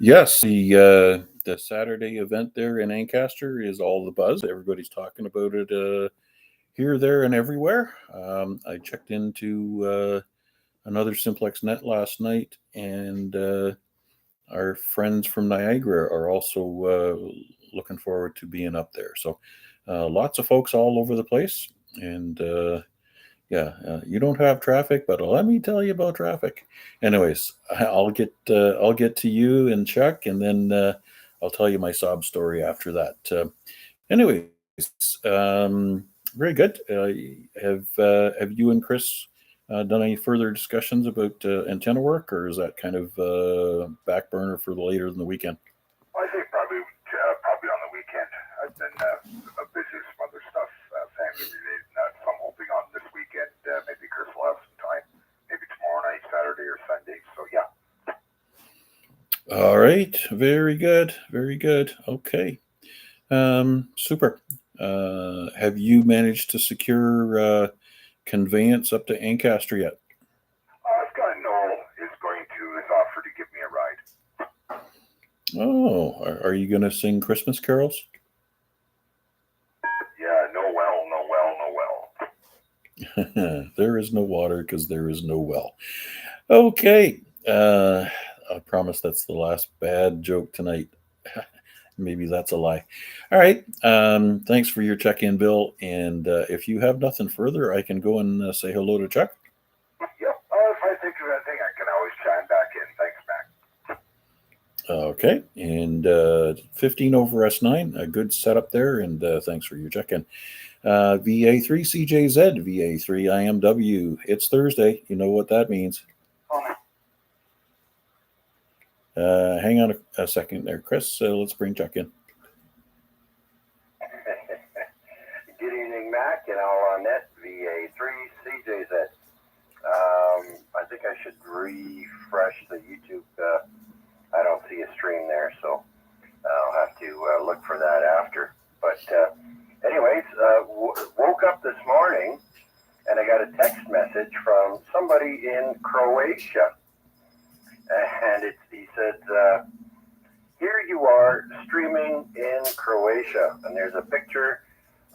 Yes, the Saturday event there in Ancaster is all the buzz. Everybody's talking about it here, there, and everywhere. I checked into another simplex net last night, and our friends from Niagara are also looking forward to being up there. So lots of folks all over the place, and yeah, you don't have traffic, but let me tell you about traffic. Anyways, I'll get to you and Chuck, and then I'll tell you my sob story after that. Anyways, very good. Have you and Chris done any further discussions about antenna work, or is that kind of back burner for later in the weekend? I think probably on the weekend. I've been busy with some other stuff, family related. So I'm hoping on this weekend, maybe Chris will have some time, maybe tomorrow night, Saturday or Sunday. So yeah. All right, very good, very good. Okay, super. Have you managed to secure conveyance up to Ancaster yet? I've got Noel is going to is offered to give me a ride. Oh, are you going to sing Christmas carols? Yeah, Noel, Noel, Noel. There is no water because there is no well. Okay, I promise that's the last bad joke tonight. Maybe that's a lie. All right. Thanks for your check-in, Bill. And if you have nothing further, I can go and say hello to Chuck. Yep. If I think of anything, I can always chime back in. Thanks, Mac. Okay. And 15 over S9, a good setup there. And thanks for your check-in. VA3CJZ, VA3IMW. It's Thursday. You know what that means. Hang on a second there, Chris. Let's bring Chuck in. Good evening, Mac, and all on net, VA3CJZ. I think I should refresh the YouTube. I don't see a stream there, so I'll have to look for that after. But anyways, woke up this morning, and I got a text message from somebody in Croatia. And he said, here you are streaming in Croatia. And there's a picture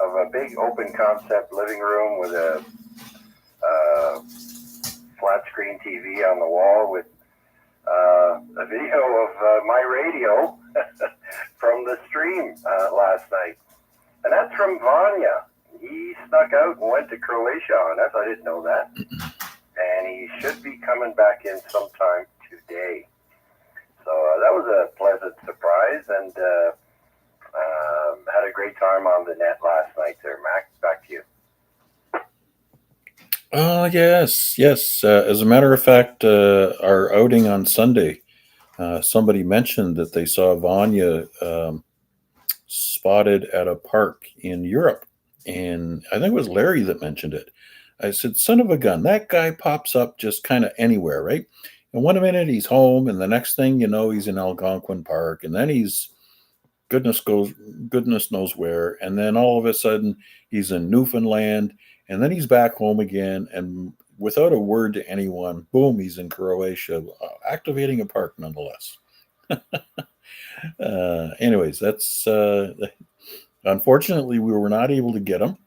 of a big open concept living room with a flat screen TV on the wall with a video of my radio from the stream last night. And that's from Vanya. He snuck out and went to Croatia on us. I didn't know that. And he should be coming back in sometime today. So that was a pleasant surprise, and had a great time on the net last night there. Mac, back to you. Yes. As a matter of fact, our outing on Sunday, somebody mentioned that they saw Vanya spotted at a park in Europe. And I think it was Larry that mentioned it. I said, son of a gun, that guy pops up just kind of anywhere, right? And one minute he's home, and the next thing you know, he's in Algonquin Park, and then he's goodness knows where, and then all of a sudden he's in Newfoundland, and then he's back home again, and without a word to anyone, boom, he's in Croatia, activating a park nonetheless. Anyways, that's unfortunately we were not able to get him.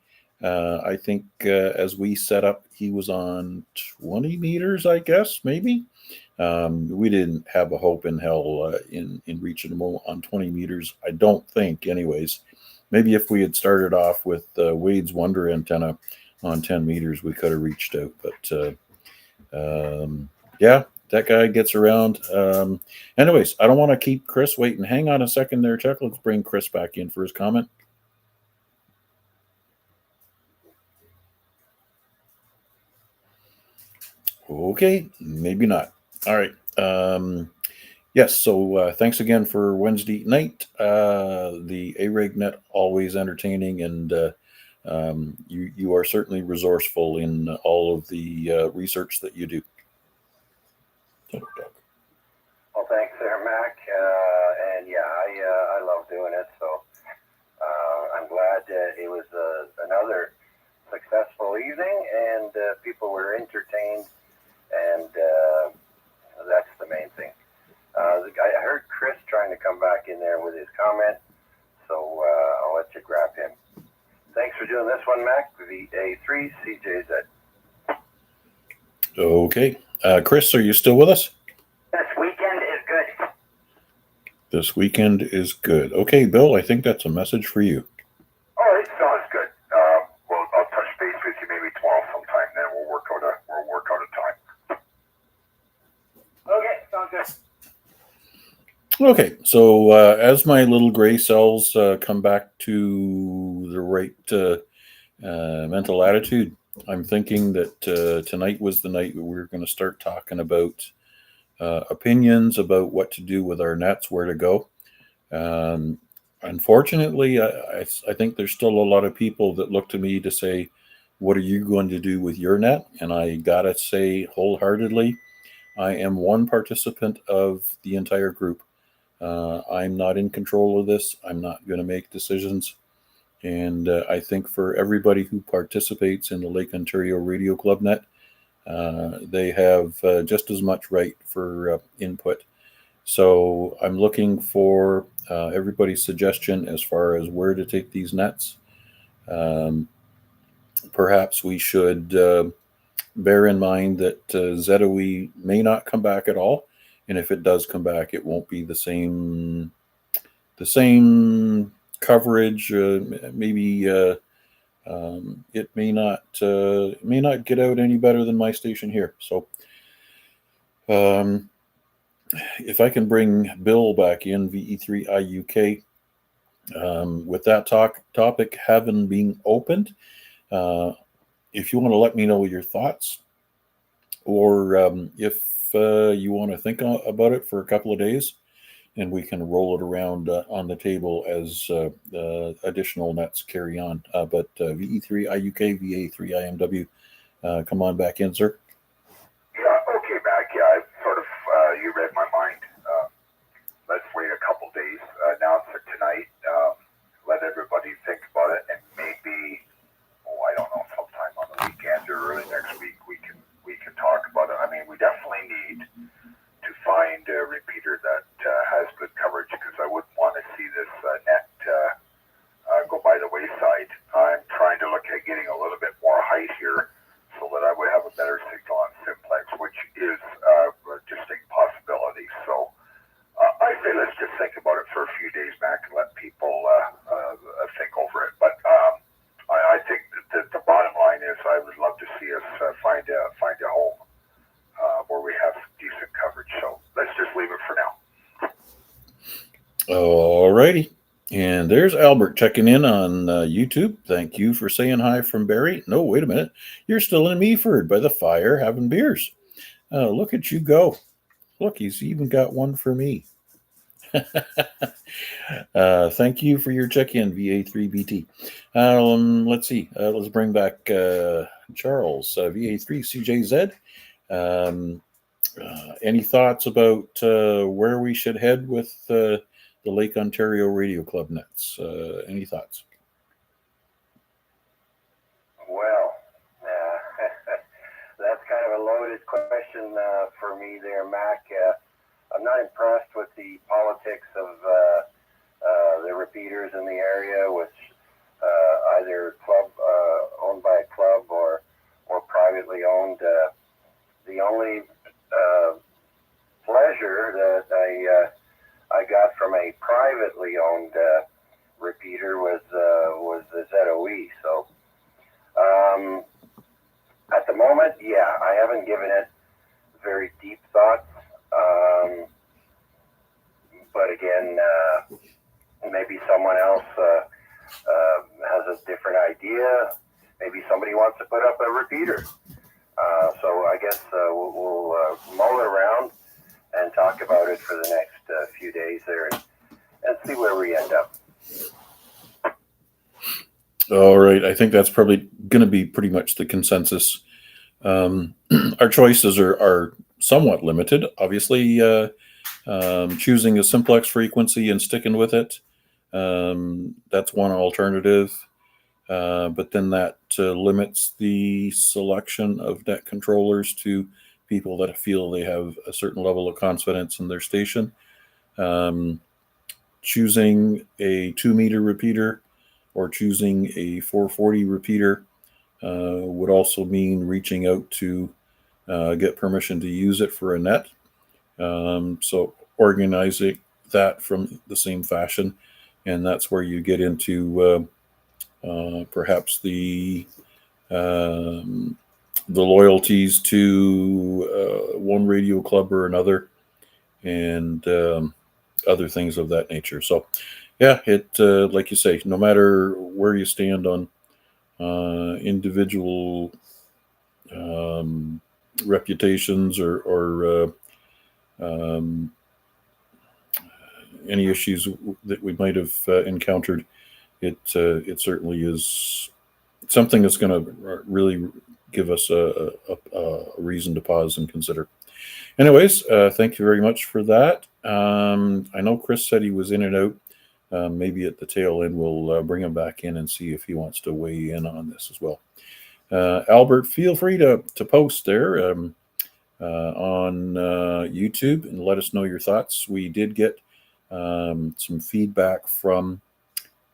I think as we set up, he was on 20 meters, I guess, maybe. We didn't have a hope in hell in reaching him on 20 meters. I don't think, anyways. Maybe if we had started off with Wade's Wonder antenna on 10 meters, we could have reached out. But yeah, that guy gets around. Anyways, I don't want to keep Chris waiting. Hang on a second there, Chuck. Let's bring Chris back in for his comment. Okay, maybe not. All right. Yes, so thanks again for Wednesday night. The AREGnet, always entertaining, and you are certainly resourceful in all of the research that you do. Well, thanks there, Mac. And yeah, I love doing it, so I'm glad it was another successful evening, and people were entertained, and that's the main thing. I heard Chris this one, Mac, VA3CJZ. Okay. Chris, are you still with us? This weekend is good. This weekend is good. Okay, Bill, I think that's a message for you. All right, sounds good. Well, I'll touch base with you maybe tomorrow sometime. Then we'll work out a time. Okay, sounds good. Okay, so as my little gray cells come back to the right mental attitude, I'm thinking that tonight was the night we were going to start talking about opinions about what to do with our nets, where to go. Unfortunately, I think there's still a lot of people that look to me to say, what are you going to do with your net? And I gotta say wholeheartedly, I am one participant of the entire group. I'm not in control of this. I'm not going to make decisions. And I think for everybody who participates in the Lake Ontario Radio Club Net, they have just as much right for input. So I'm looking for everybody's suggestion as far as where to take these nets. Perhaps we should bear in mind that ZOE may not come back at all. And if it does come back, it won't be the same coverage. Maybe it may not get out any better than my station here. So if I can bring Bill back in, VE3IUK, with that topic having been opened, if you want to let me know your thoughts, or if you want to think about it for a couple of days, and we can roll it around on the table as additional nets carry on. But VE3IUK, VA3IMW, come on back in, sir. Yeah, okay, Mac. Yeah, you read my mind. Let's wait a couple days. Announce it tonight. Let everybody think about it, and maybe, I don't know, sometime on the weekend or early next week we can talk about it. I mean, we definitely need to find a repeater that has good coverage, because I wouldn't want to see this net go by the wayside. I'm trying to look at getting a little bit more height here so that I would have a better signal on simplex, which is a distinct possibility. So I say let's just think about it for a few days, Mac, and let people think over it. But I think that the bottom line is I would love to see us find a home where we have decent coverage. So let's just leave it for now. All righty. And there's Albert checking in on YouTube. Thank you for saying hi from Barrie. No, wait a minute. You're still in Meaford by the fire having beers. Look at you go. Look, he's even got one for me. Thank you for your check-in, VA3BT. Let's see. Let's bring back Charles, VA3CJZ. Any thoughts about where we should head with the Lake Ontario Radio Club nets? Any thoughts? Well, that's kind of a loaded question for me there, Mac. I'm not impressed with the politics of the repeaters in the area, which either club owned by a club or privately owned. The only pleasure that I got from a privately owned repeater was the ZOE. So at the moment, yeah, I haven't given it very deep thoughts. But again, maybe someone else has a different idea. Maybe somebody wants to put up a repeater. So I guess we'll mull around and talk about it for the next few days there and see where we end up. All right. I think that's probably going to be pretty much the consensus. Our choices are somewhat limited. Obviously, choosing a simplex frequency and sticking with it, that's one alternative. But then that limits the selection of net controllers to people that feel they have a certain level of confidence in their station. Choosing a 2-meter repeater or choosing a 440 repeater would also mean reaching out to get permission to use it for a net. So organizing that from the same fashion, and that's where you get into perhaps the loyalties to one radio club or another, and other things of that nature. So, yeah, it like you say, no matter where you stand on individual reputations or any issues that we might have encountered, it certainly is something that's going to really give us a reason to pause and consider. Anyways, thank you very much for that. I know Chris said he was in and out. Maybe at the tail end, we'll bring him back in and see if he wants to weigh in on this as well. Albert, feel free to post there on YouTube and let us know your thoughts. We did get some feedback from,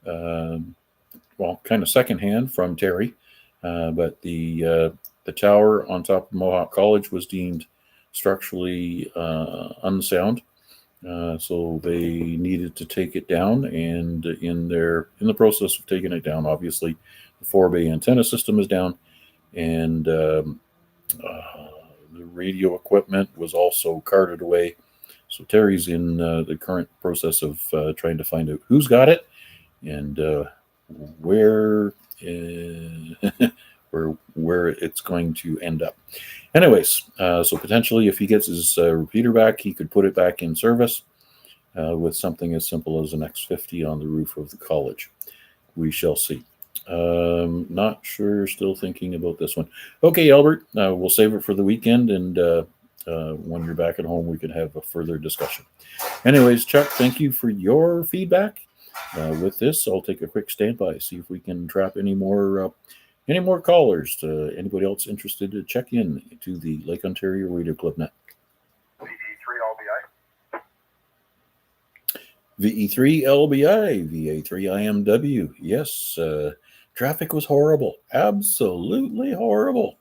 well, kind of secondhand from Terry, but the tower on top of Mohawk College was deemed structurally unsound, so they needed to take it down. And in the process of taking it down, obviously the 4-bay antenna system is down, and the radio equipment was also carted away. So Terry's in the current process of trying to find out who's got it and where where it's going to end up. Anyways, so potentially if he gets his repeater back, he could put it back in service with something as simple as an X50 on the roof of the college. We shall see. Not sure, still thinking about this one. Okay, Albert, we'll save it for the weekend, and when you're back at home, we can have a further discussion. Anyways, Chuck, thank you for your feedback. With this, I'll take a quick standby, see if we can trap any more callers. Anybody else interested to check in to the Lake Ontario Radio Club net? VE3LBI, VA3IMW. Yes, traffic was horrible, absolutely horrible.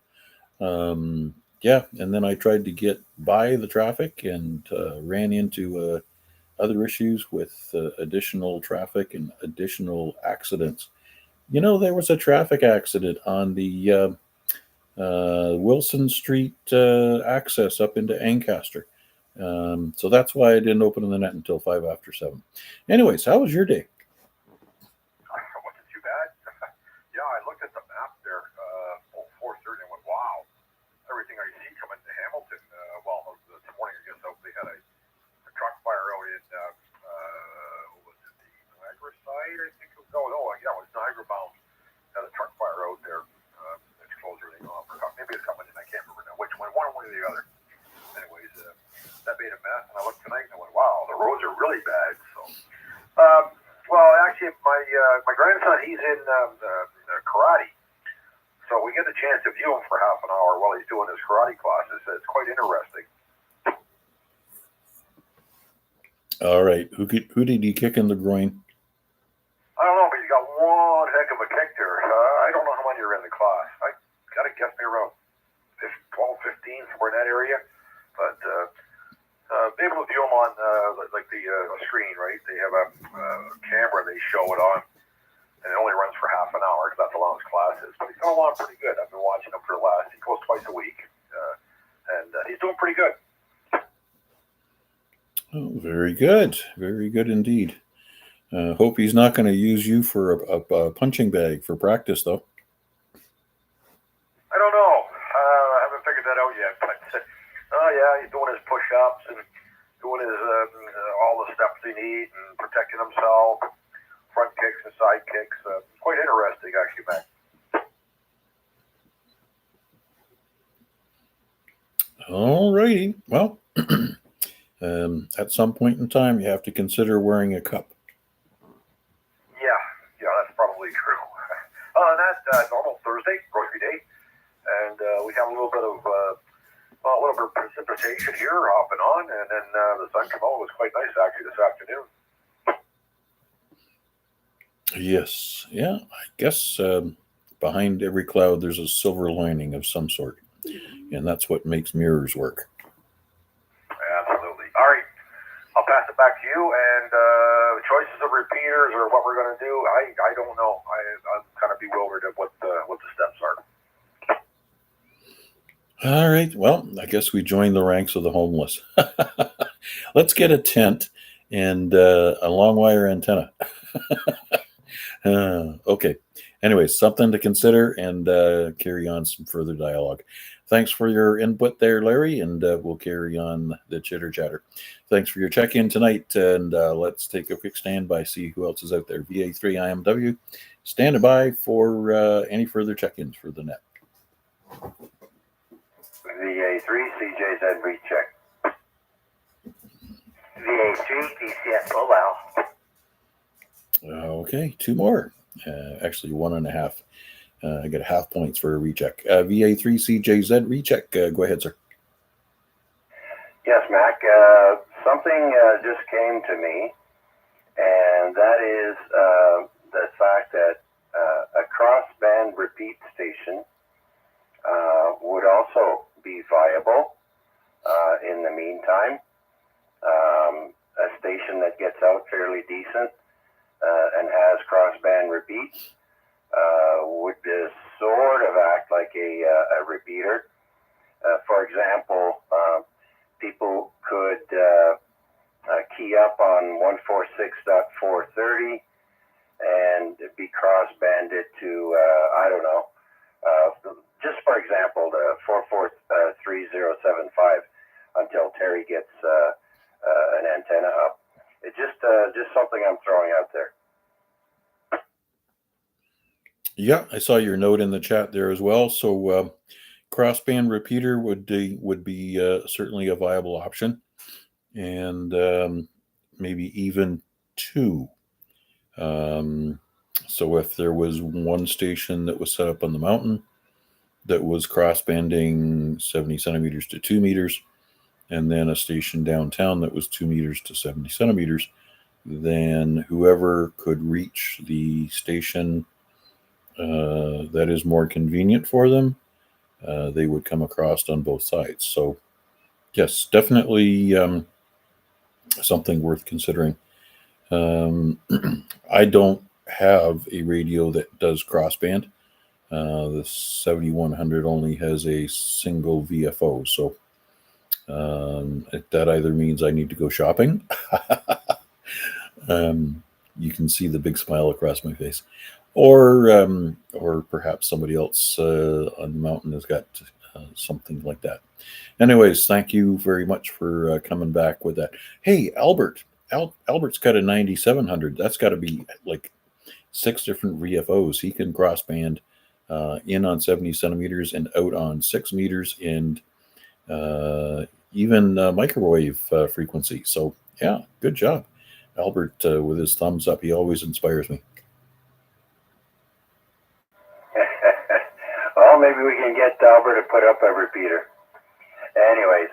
Yeah, and then I tried to get by the traffic and ran into other issues with additional traffic and additional accidents. You know, there was a traffic accident on the Wilson Street access up into Ancaster. So that's why I didn't open the net until 5 after 7. Anyways, how was your day? It wasn't too bad. Yeah, I looked at the map there, 4:30, and went, wow, everything I see coming to Hamilton. Well, this morning, I guess they had a truck fire out in, was it the Niagara side, I think? No, yeah, it was Niagara bound. Had a truck fire out there. It's closed everything off. Maybe it's coming in, I can't remember now which one way or the other. Anyways, that made a mess, and I looked tonight and I went, wow, the roads are really bad. So, well, actually, my grandson, he's in karate, so we get a chance to view him for half an hour while he's doing his karate classes. It's quite interesting. All right, who did he kick in the groin? I don't know, but he's got one heck of a kick there. I don't know how many are in the class. I gotta guess maybe around 12, 15, somewhere in that area. But be able to view them on like the screen, right? They have a camera they show it on, and it only runs for half an hour because that's how long his class is. But he's going along pretty good. I've been watching him for the last. He goes twice a week, and he's doing pretty good. Oh, very good indeed. Hope he's not going to use you for a punching bag for practice, though. I don't know. I haven't figured that out yet. But yeah, he's doing his push-ups and doing his all the steps he needs and protecting himself, front kicks and side kicks. Quite interesting, actually, Matt. All righty. Well, at some point in time, you have to consider wearing a cup. Yeah, that's probably true. Other than that, normal Thursday, grocery day, and we have a little bit of precipitation here, off and on, and then the sun came out. It was quite nice actually this afternoon. Yes. Yeah. I guess behind every cloud there's a silver lining of some sort, and that's what makes mirrors work. Absolutely. All right. I'll pass it back to you. And choices of repeaters or what we're going to do, I don't know. I'm kind of bewildered at what the steps are. All right. Well, I guess we join the ranks of the homeless. Let's get a tent and a long wire antenna. Okay. Anyways, something to consider and carry on some further dialogue. Thanks for your input there, Larry, and we'll carry on the chitter chatter. Thanks for your check in tonight, and let's take a quick standby, see who else is out there. VA3IMW, standing by for any further check ins for the net. VA3 CJZ recheck. VA3 DCS Okay, two more. Actually, 1.5. I get half points for a recheck. VA3CJZ recheck. Go ahead, sir. Yes, Mac. Something just came to me, and that is the fact that a crossband repeat station would also be viable in the meantime. A station that gets out fairly decent and has crossband repeats would sort of act like a repeater. For example, people could key up on 146.430 and be cross-banded to, I don't know, just for example, the 443.075 until Terry gets an antenna up. It's just something I'm throwing out there. Yeah, I saw your note in the chat there as well. So crossband repeater would be certainly a viable option, and maybe even two. So if there was one station that was set up on the mountain that was crossbanding 70 centimeters to 2 meters, and then a station downtown that was 2 meters to 70 centimeters, then whoever could reach the station that is more convenient for them, they would come across on both sides. So yes, definitely something worth considering. I don't have a radio that does crossband. The 7100 only has a single VFO, so that either means I need to go shopping. You can see the big smile across my face, or perhaps somebody else on the mountain has got something like that. Anyways, thank you very much for coming back with that. Hey, Albert. Albert's got a 9700. That's got to be like 6 different VFOs. He can crossband in on 70 centimeters and out on 6 meters, and even microwave frequency. So yeah, good job, Albert, with his thumbs up. He always inspires me. Well, maybe we can get Albert to put up a repeater. Anyways,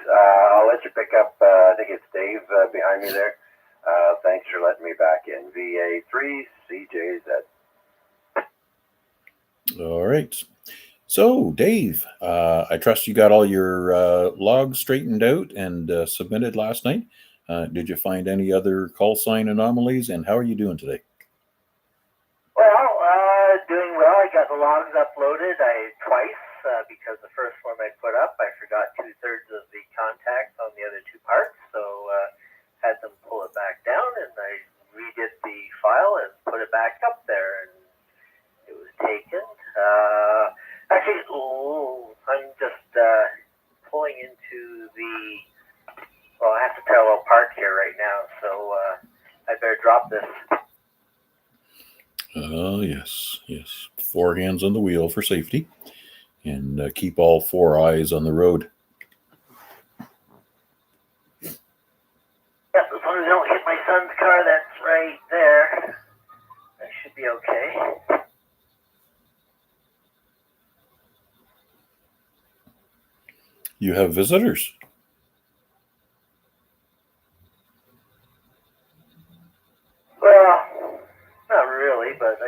I'll let you pick up, I think it's Dave behind me there. Thanks for letting me back in. VA3 CJZ. All right. So, Dave, I trust you got all your logs straightened out and submitted last night. Did you find any other call sign anomalies, and how are you doing today? Well, doing well. I got the logs uploaded twice because the first one I put up, I forgot 2/3 of the contacts on the other 2 parts, so had them pull it back down, and I redid the file and put it back up there, and it was taken. Actually, I'm just pulling into the, well, I have to parallel park here right now, so I better drop this. Yes. 4 hands on the wheel for safety, and keep all 4 eyes on the road. Yep, as long as I don't hit my son's car, that's right there. I should be okay. You have visitors. Well, not really, but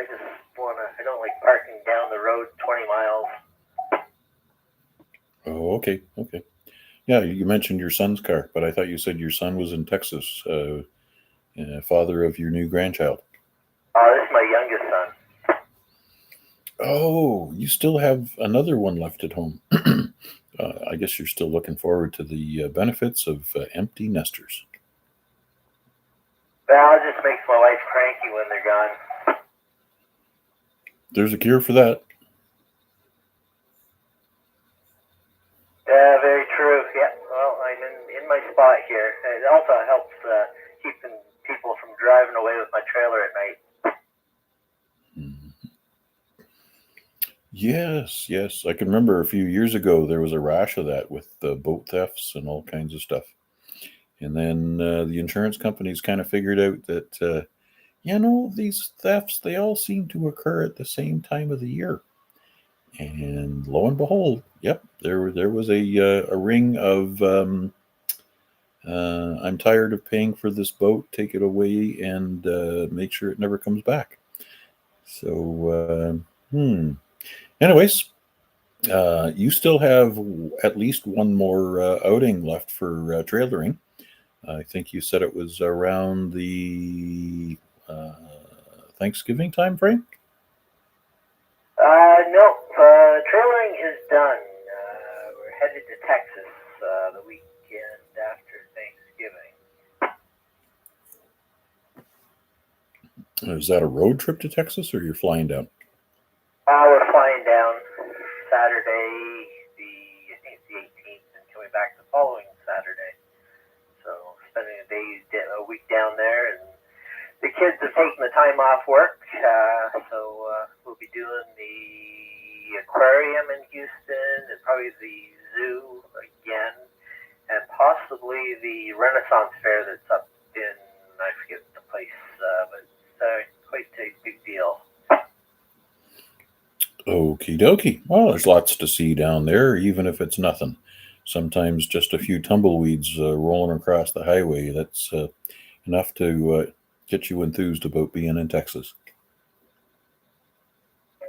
Okay. Yeah, you mentioned your son's car, but I thought you said your son was in Texas, father of your new grandchild. This is my youngest son. Oh, you still have another one left at home. I guess you're still looking forward to the benefits of empty nesters. Well, it just makes my wife cranky when they're gone. There's a cure for that. Yeah, very true. Yeah, well, I'm in my spot here. It also helps keeping people from driving away with my trailer at night. Yes. I can remember a few years ago there was a rash of that with boat thefts and all kinds of stuff. And then the insurance companies kind of figured out that, these thefts, they all seem to occur at the same time of the year. And lo and behold, yep, there was a ring of I'm tired of paying for this boat, take it away and make sure it never comes back. So, anyways, you still have at least one more outing left for trailering. I think you said it was around the Thanksgiving time frame? No, trailering is done. We're headed to Texas the weekend after Thanksgiving. Is that a road trip to Texas or you're flying down? We're flying down Saturday, I think it's the 18th, and coming back the following Saturday. So spending a week down there, and the kids have taken the time off work, so we'll be doing the aquarium in Houston and probably the zoo again, and possibly the Renaissance Fair that's up in, I forget the place, but it's quite a big deal. Okie dokie. Well, there's lots to see down there, even if it's nothing. Sometimes just a few tumbleweeds rolling across the highway. That's enough to get you enthused about being in Texas.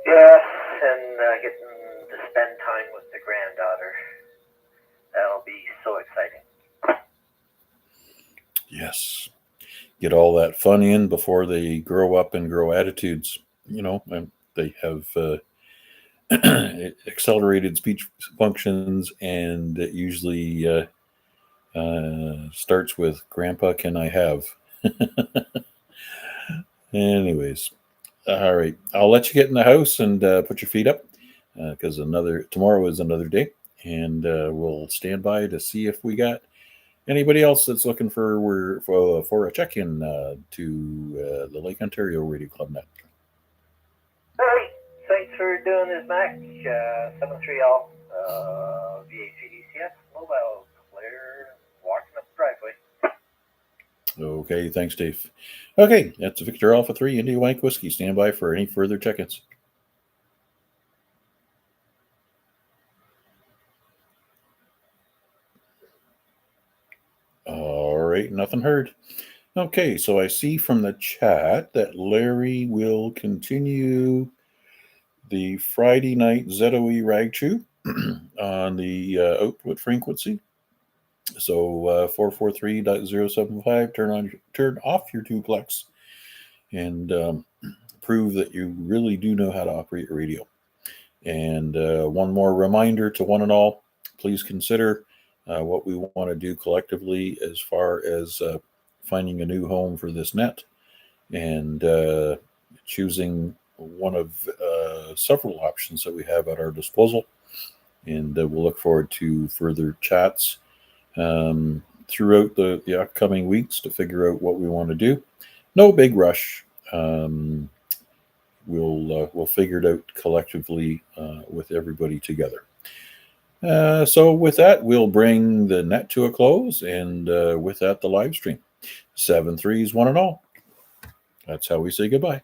Yes, and getting to spend time with the granddaughter. That'll be so exciting. Yes. Get all that fun in before they grow up and grow attitudes. And they have accelerated speech functions, and it usually starts with "Grandpa, can I have?" Anyways, all right. I'll let you get in the house and put your feet up because tomorrow is another day, and we'll stand by to see if we got anybody else that's looking for a check-in to the Lake Ontario Radio Club Net. All right. Thanks for doing this, Mac. 730 VA3DCS mobile clear, walking up the driveway. Okay, thanks, Dave. Okay, that's Victor Alpha 3 India White Whiskey. Stand by for any further check-ins. All right, nothing heard. Okay, so I see from the chat that Larry will continue the Friday night ZOE rag chew on the output frequency. So 443.075, turn off your duplex and prove that you really do know how to operate your radio. And one more reminder to one and all, please consider what we want to do collectively as far as finding a new home for this net and choosing one of several options that we have at our disposal. And we'll look forward to further chats throughout the upcoming weeks to figure out what we want to do. No big rush. We'll figure it out collectively with everybody together. So with that, we'll bring the net to a close, and with that, the live stream. 7 3s, one and all. That's how we say goodbye.